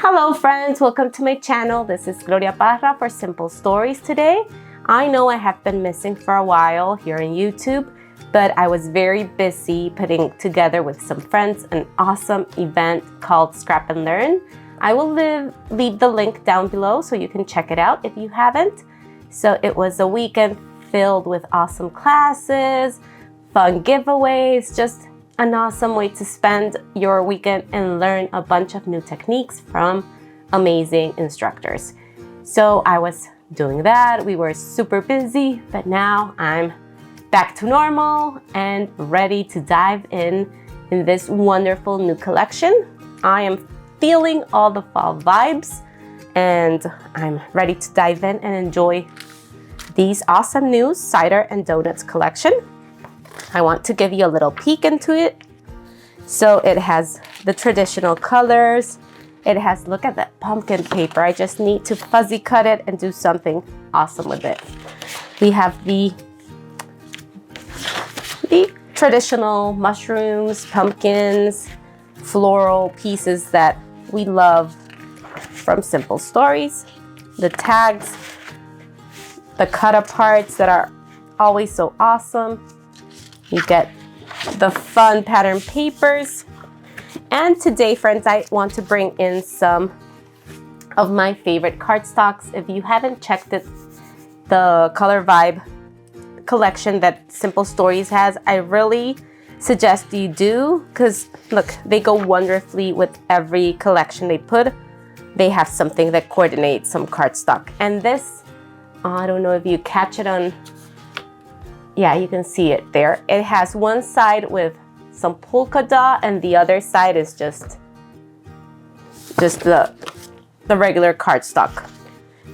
Hello friends, welcome to my channel. This is Gloria Parra for Simple Stories today. I know I have been missing for a while here on YouTube, but I was very busy putting together with some friends an awesome event called Scrap and Learn. I will leave the link down below so you can check it out if you haven't. So it was a weekend filled with awesome classes, fun giveaways, just an awesome way to spend your weekend and learn a bunch of new techniques from amazing instructors. So I was doing that. We were super busy, but now I'm back to normal and ready to dive in this wonderful new collection. I am feeling all the fall vibes and I'm ready to dive in and enjoy these awesome new cider and donuts collection. I want to give you a little peek into it. So it has the traditional colors. It has, look at that pumpkin paper. I just need to fuzzy cut it and do something awesome with it. We have the traditional mushrooms, pumpkins, floral pieces that we love from Simple Stories. The tags, the cut aparts that are always so awesome. You get the fun pattern papers. And today, friends, I want to bring in some of my favorite cardstocks. If you haven't checked it, the Color Vibe collection that Simple Stories has, I really suggest you do, because look, they go wonderfully with every collection they put. They have something that coordinates some cardstock. And this, I don't know if you catch it on, yeah, you can see it there. It has one side with some polka dot and the other side is just the regular cardstock,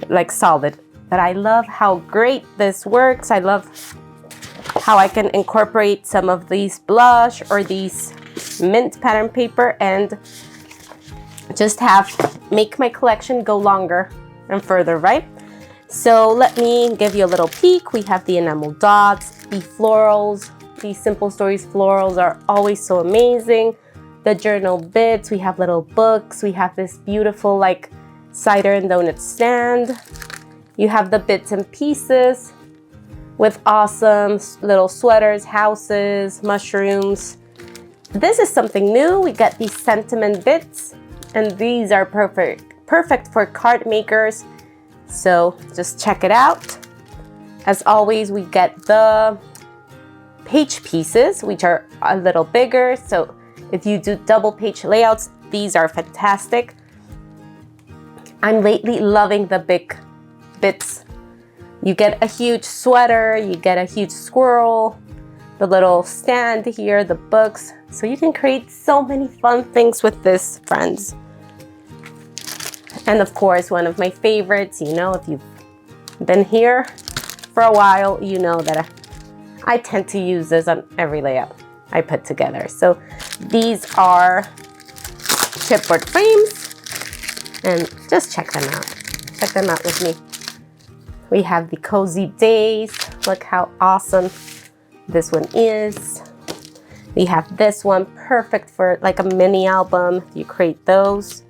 like solid. But I love how great this works. I love how I can incorporate some of these blush or these mint pattern paper and just make my collection go longer and further, right? So let me give you a little peek. We have the enamel dots, the florals. These Simple Stories florals are always so amazing. The journal bits, we have little books. We have this beautiful like cider and donut stand. You have the bits and pieces with awesome little sweaters, houses, mushrooms. This is something new. We got these sentiment bits and these are perfect for card makers. So just check it out. As always, we get the page pieces, which are a little bigger. So if you do double page layouts, these are fantastic. I'm lately loving the big bits. You get a huge sweater, you get a huge squirrel, the little stand here, the books. So you can create so many fun things with this, friends. And of course, one of my favorites, you know, if you've been here for a while, you know that I tend to use this on every layout I put together. So these are chipboard frames and just check them out. Check them out with me. We have the cozy days. Look how awesome this one is. We have this one, perfect for like a mini album. You create those.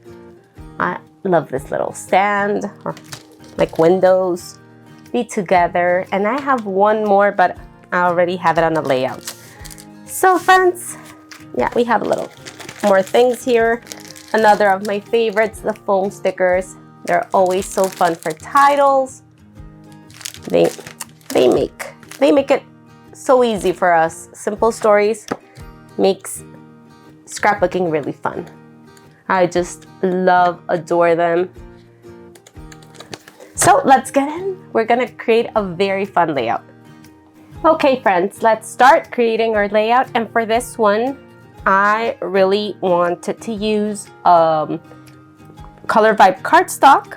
I love this little stand or like windows be together. And I have one more, but I already have it on the layout. So friends, yeah, we have a little more things here. Another of my favorites, the foam stickers. They're always so fun for titles. They make it so easy for us. Simple Stories makes scrapbooking really fun. I just adore them. So let's get in. We're gonna create a very fun layout. Okay friends, let's start creating our layout. And for this one, I really wanted to use Color Vibe cardstock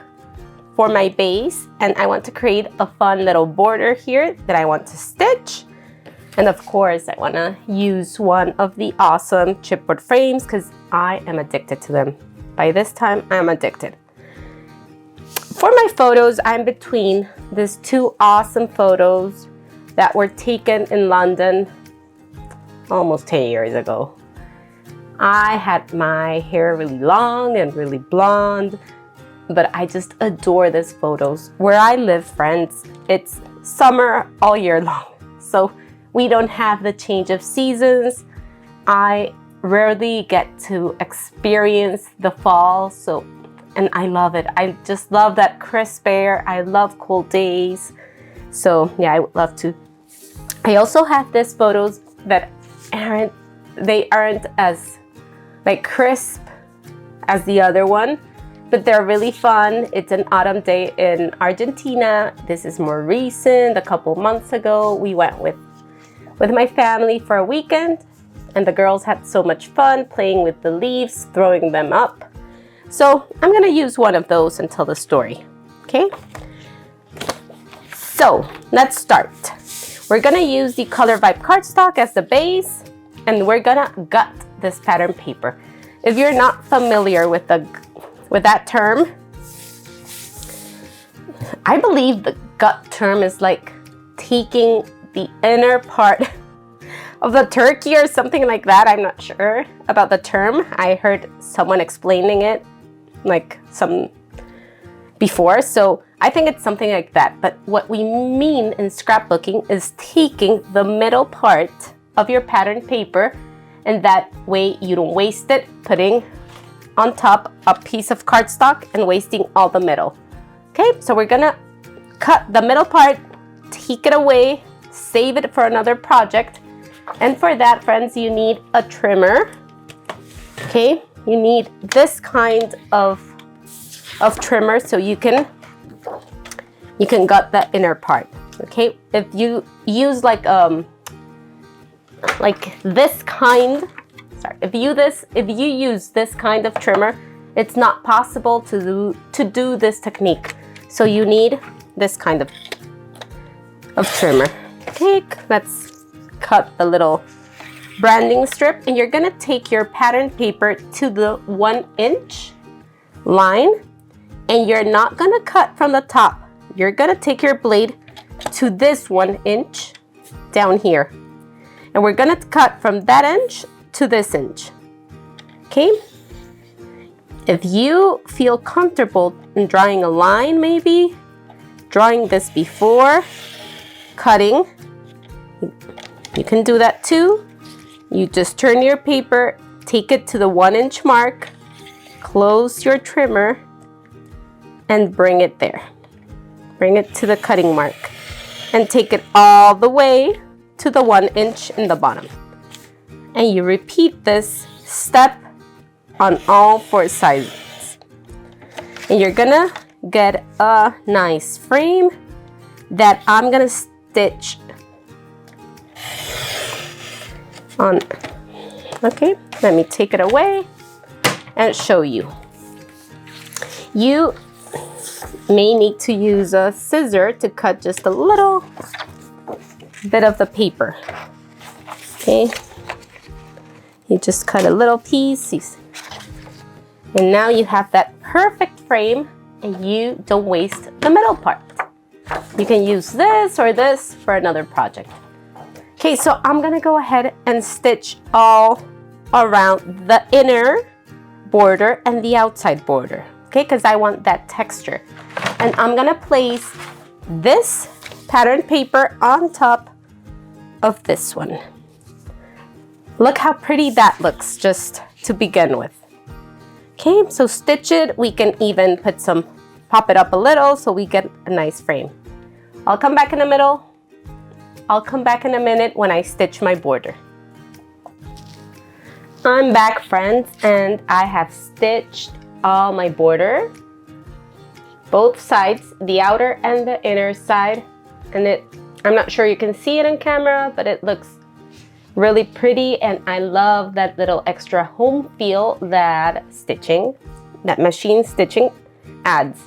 for my base. And I want to create a fun little border here that I want to stitch. And of course, I wanna use one of the awesome chipboard frames because I am addicted to them. By this time, I'm addicted. For my photos, I'm between these two awesome photos that were taken in London almost 10 years ago. I had my hair really long and really blonde, but I just adore these photos. Where I live, friends, it's summer all year long, so we don't have the change of seasons. I rarely get to experience the fall, and I love it. I just love that crisp air. I love cool days. So yeah, I would love to. I also have these photos that aren't as like crisp as the other one, but they're really fun. It's an autumn day in Argentina. This is more recent. A couple months ago, we went with my family for a weekend, and the girls had so much fun playing with the leaves, throwing them up. So I'm gonna use one of those and tell the story, okay? So let's start. We're gonna use the Color Vibe cardstock as the base, and we're gonna gut this pattern paper. If you're not familiar with that term, I believe the gut term is like taking the inner part of the turkey or something like that. I'm not sure about the term. I heard someone explaining it like some before, so I think it's something like that. But what we mean in scrapbooking is taking the middle part of your pattern paper, and that way you don't waste it, putting on top a piece of cardstock and wasting all the middle. Okay, so we're gonna cut the middle part, take it away, save it for another project. And for that, friends, you need a trimmer. Okay, you need this kind of trimmer so you can gut the inner part. Okay, if you use like this kind, if you use this kind of trimmer, it's not possible to do this technique. So you need this kind of trimmer. Okay, let's cut the little branding strip, and you're gonna take your pattern paper to the 1 inch line, and you're not gonna cut from the top. You're gonna take your blade to this 1 inch down here, and we're gonna cut from that inch to this inch. Okay, if you feel comfortable in drawing a line, maybe drawing this before cutting, you can do that too. You just turn your paper, take it to the 1 inch mark, close your trimmer, and bring it there. Bring it to the cutting mark, and take it all the way to the 1 inch in the bottom. And you repeat this step on all 4 sides. And you're gonna get a nice frame that I'm gonna stitch on. Okay, let me take it away and show you. You may need to use a scissor to cut just a little bit of the paper. Okay, you just cut a little piece, and now you have that perfect frame, and you don't waste the middle part. You can use this or this for another project. Okay, so I'm gonna go ahead and stitch all around the inner border and the outside border, okay, because I want that texture. And I'm gonna place this pattern paper on top of this one. Look how pretty that looks just to begin with. Okay, so stitch it. We can even pop it up a little so we get a nice frame. I'll come back in the middle. I'll come back in a minute when I stitch my border. I'm back, friends, and I have stitched all my border, both sides, the outer and the inner side. And I'm not sure you can see it on camera, but it looks really pretty, and I love that little extra home feel that machine stitching adds.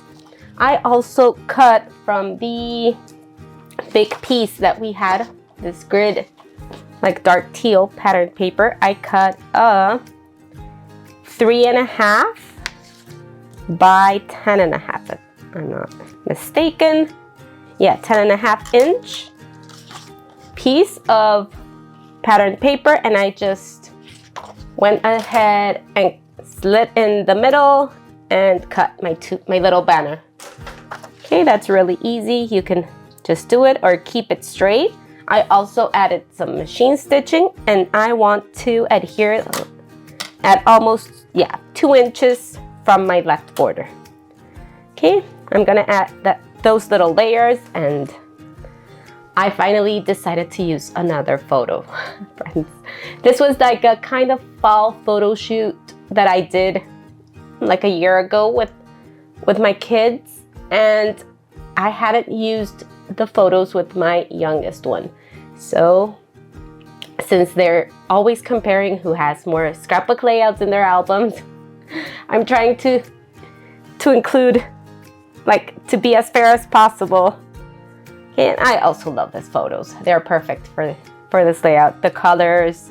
I also cut from the big piece that we had, this grid, like dark teal pattern paper. I cut a 3.5 by 10.5, if I'm not mistaken. Yeah, 10.5 inch piece of pattern paper, and I just went ahead and slit in the middle and cut my little banner. Okay, that's really easy. You can just do it or keep it straight. I also added some machine stitching, and I want to adhere at almost, 2 inches from my left border. Okay, I'm gonna add those little layers, and I finally decided to use another photo, friends. This was like a kind of fall photo shoot that I did like a year ago with my kids, and I hadn't used the photos with my youngest one. So since they're always comparing who has more scrapbook layouts in their albums, I'm trying to include, like, to be as fair as possible. And I also love these photos. They're perfect for this layout. The colors,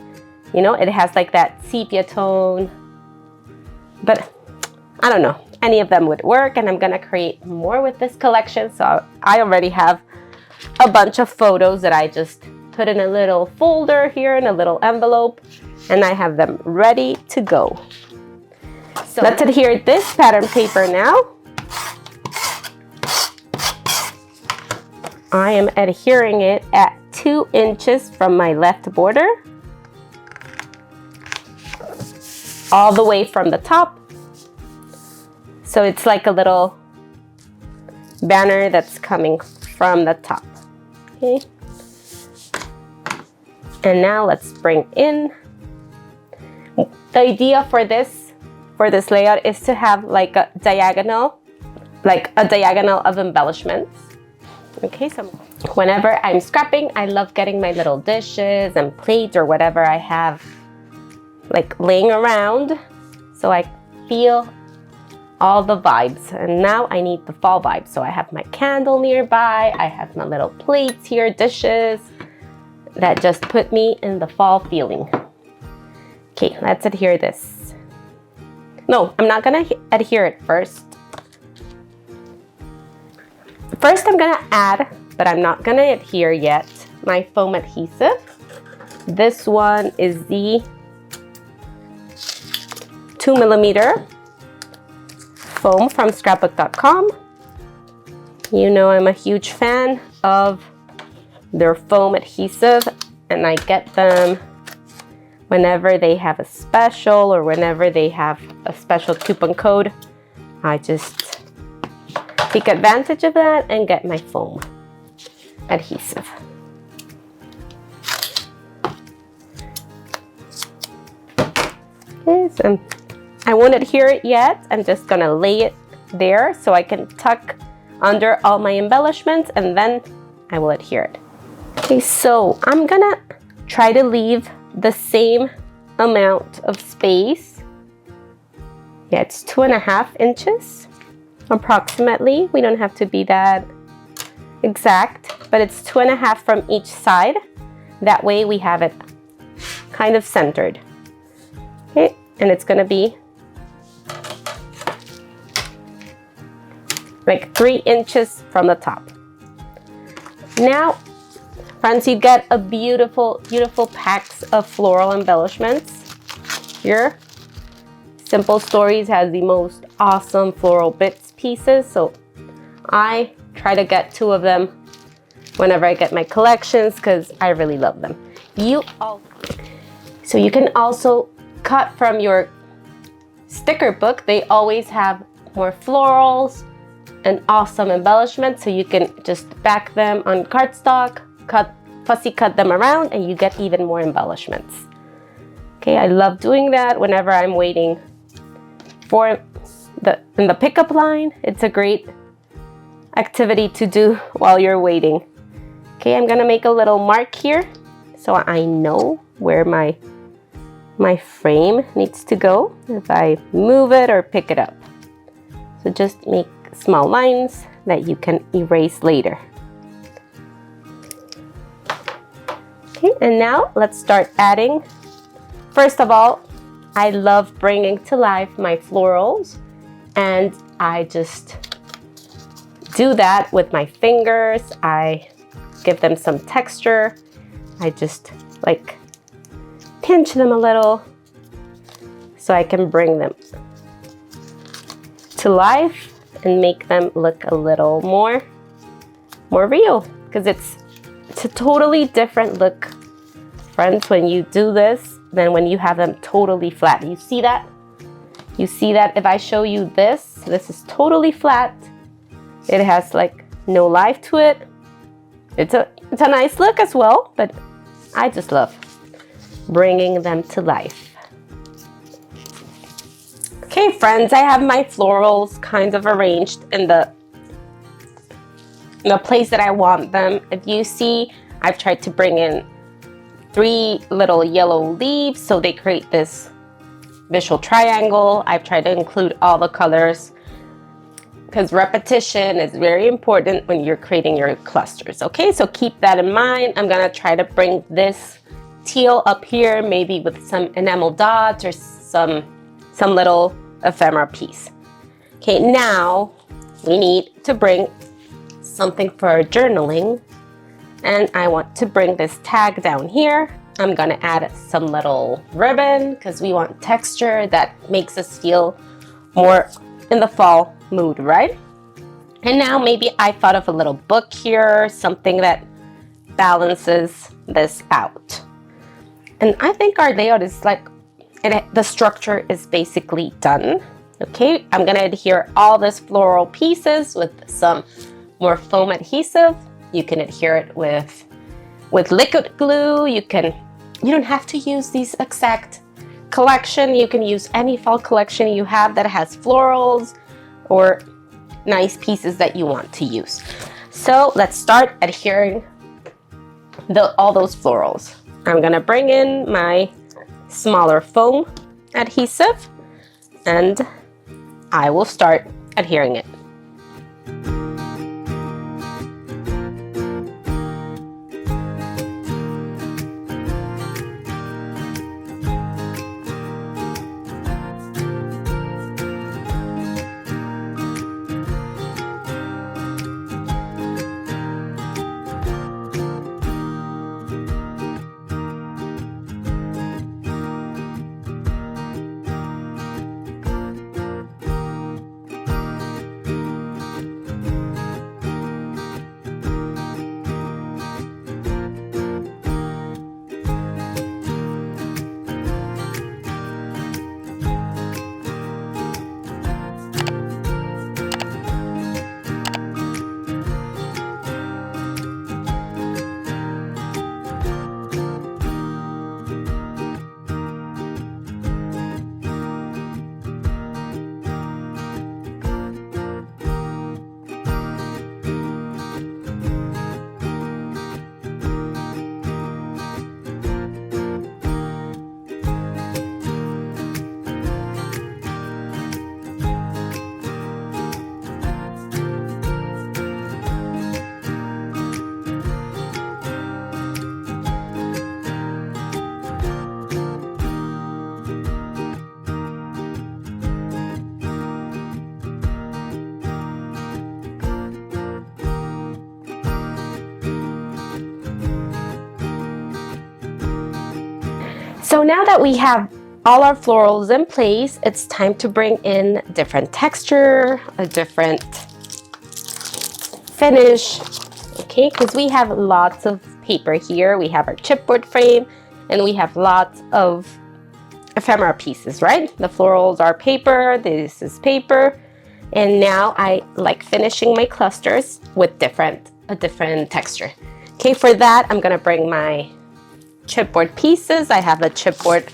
you know, it has like that sepia tone, but I don't know, any of them would work, and I'm gonna create more with this collection. So I already have a bunch of photos that I just put in a little folder here in a little envelope, and I have them ready to go. So let's adhere this pattern paper now. I am adhering it at 2 inches from my left border, all the way from the top. So it's like a little banner that's coming from the top. Okay. And now let's bring in. The idea for this layout is to have like a diagonal of embellishments. Okay, so whenever I'm scrapping, I love getting my little dishes and plates or whatever I have like laying around, so I feel all the vibes. And now I need the fall vibe. So I have my candle nearby, I have my little plates here, dishes, that just put me in the fall feeling. Okay, let's adhere this. No, I'm not gonna adhere it first. First I'm gonna add, but I'm not gonna adhere yet, my foam adhesive. This one is the 2mm foam from scrapbook.com. You know I'm a huge fan of their foam adhesive, and I get them whenever they have a special or whenever they have a special coupon code. I just take advantage of that and get my foam adhesive. Okay, so I won't adhere it yet. I'm just gonna lay it there so I can tuck under all my embellishments, and then I will adhere it. Okay, so I'm gonna try to leave the same amount of space. Yeah, it's 2.5 inches approximately. We don't have to be that exact, but it's 2.5 from each side. That way we have it kind of centered. Okay, and it's gonna be like 3 inches from the top. Now, friends, you get a beautiful, beautiful packs of floral embellishments here. Simple Stories has the most awesome floral bits pieces, so I try to get 2 of them whenever I get my collections because I really love them. So you can also cut from your sticker book. They always have more florals and awesome embellishments, so you can just back them on cardstock, fussy cut them around, and you get even more embellishments. Okay, I love doing that whenever I'm waiting for in the pickup line. It's a great activity to do while you're waiting. Okay, I'm gonna make a little mark here so I know where my frame needs to go if I move it or pick it up. So just make small lines that you can erase later. Okay, and now let's start adding. First of all, I love bringing to life my florals, and I just do that with my fingers. I give them some texture. I just like pinch them a little so I can bring them to life and make them look a little more real, because it's a totally different look, friends, when you do this than when you have them totally flat. You see that? You see that if I show you this is totally flat. It has like no life to it. It's a nice look as well, but I just love bringing them to life. Okay, friends, I have my florals kind of arranged in the place that I want them. If you see, I've tried to bring in 3 little yellow leaves so they create this visual triangle. I've tried to include all the colors because repetition is very important when you're creating your clusters. Okay, so keep that in mind. I'm gonna try to bring this teal up here, maybe with some enamel dots or some little ephemera piece. Okay, now we need to bring something for our journaling, and I want to bring this tag down here. I'm gonna add some little ribbon because we want texture that makes us feel more in the fall mood, right? And now maybe I thought of a little book here, something that balances this out. And I think our layout is like, the structure is basically done. Okay, I'm gonna adhere all these floral pieces with some more foam adhesive. You can adhere it with liquid glue. You don't have to use these exact collection. You can use any fall collection you have that has florals or nice pieces that you want to use. So let's start adhering all those florals. I'm gonna bring in my smaller foam adhesive and I will start adhering it. So now that we have all our florals in place, it's time to bring in different texture, a different finish, okay? Because we have lots of paper here. We have our chipboard frame and we have lots of ephemera pieces, right? The florals are paper, this is paper. And now I like finishing my clusters with a different texture. Okay, for that, I'm gonna bring my chipboard pieces. I have a chipboard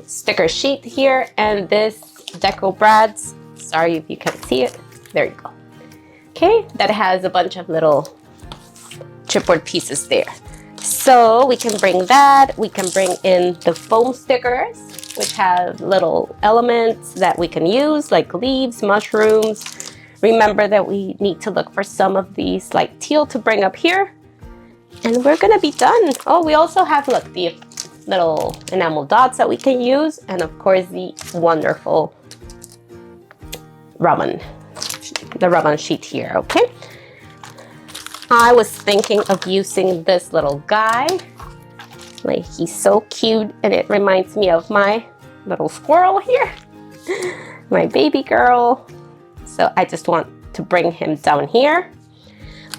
sticker sheet here and this Deco brads. Sorry if you can't see it. There you go. Okay, that has a bunch of little chipboard pieces there. So we can bring that. We can bring in the foam stickers, which have little elements that we can use, like leaves, mushrooms. Remember that we need to look for some of these like teal to bring up here. And we're gonna be done. Oh, we also have, look, the little enamel dots that we can use. And of course, the wonderful ribbon sheet here, okay? I was thinking of using this little guy. Like, he's so cute and it reminds me of my little squirrel here, my baby girl. So I just want to bring him down here.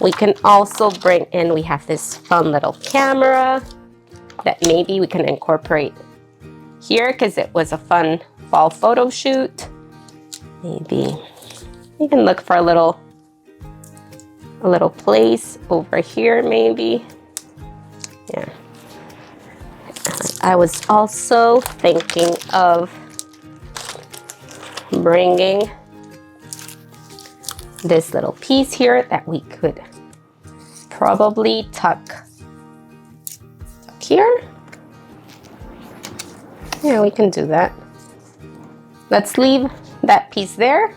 We can also bring in, we have this fun little camera that maybe we can incorporate here because it was a fun fall photo shoot. Maybe we can look for a little place over here maybe. Yeah. I was also thinking of bringing this little piece here that we could probably tuck here. Yeah, we can do that. Let's leave that piece there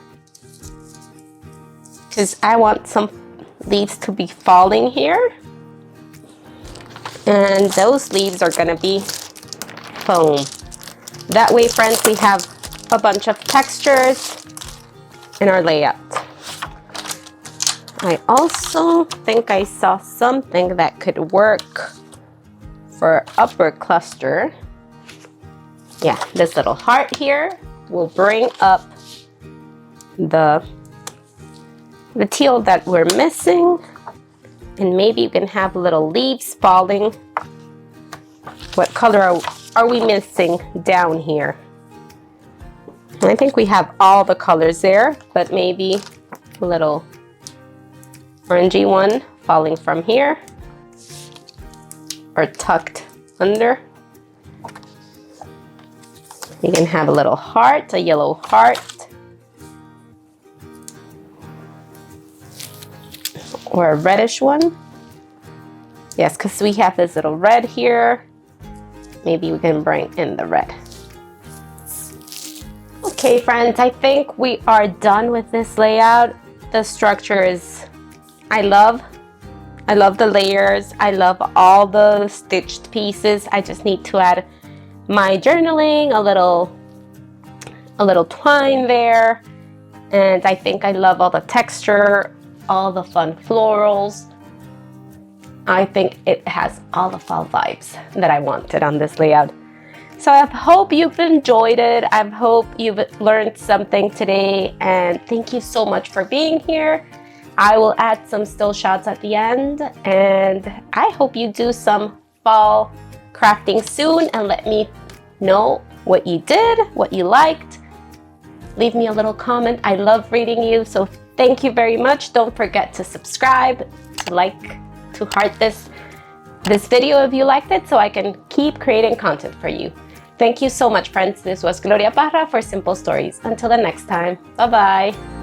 because I want some leaves to be falling here. And those leaves are gonna be foam. That way, friends, we have a bunch of textures in our layout. I also think I saw something that could work for upper cluster. Yeah, this little heart here will bring up the teal that we're missing. And maybe you can have little leaves falling. What color are we missing down here? I think we have all the colors there, but maybe a little orangey one falling from here or tucked under. You can have a little heart, a yellow heart. Or a reddish one. Yes, because we have this little red here. Maybe we can bring in the red. Okay, friends, I think we are done with this layout. The structure is, I love the layers. I love all the stitched pieces. I just need to add my journaling, a little twine there. And I think I love all the texture, all the fun florals. I think it has all the fall vibes that I wanted on this layout. So I hope you've enjoyed it. I hope you've learned something today, and thank you so much for being here. I will add some still shots at the end, and I hope you do some fall crafting soon and let me know what you did, what you liked. Leave me a little comment. I love reading you, so thank you very much. Don't forget to subscribe, to heart this video if you liked it, so I can keep creating content for you. Thank you so much, friends. This was Gloria Parra for Simple Stories. Until the next time, bye-bye.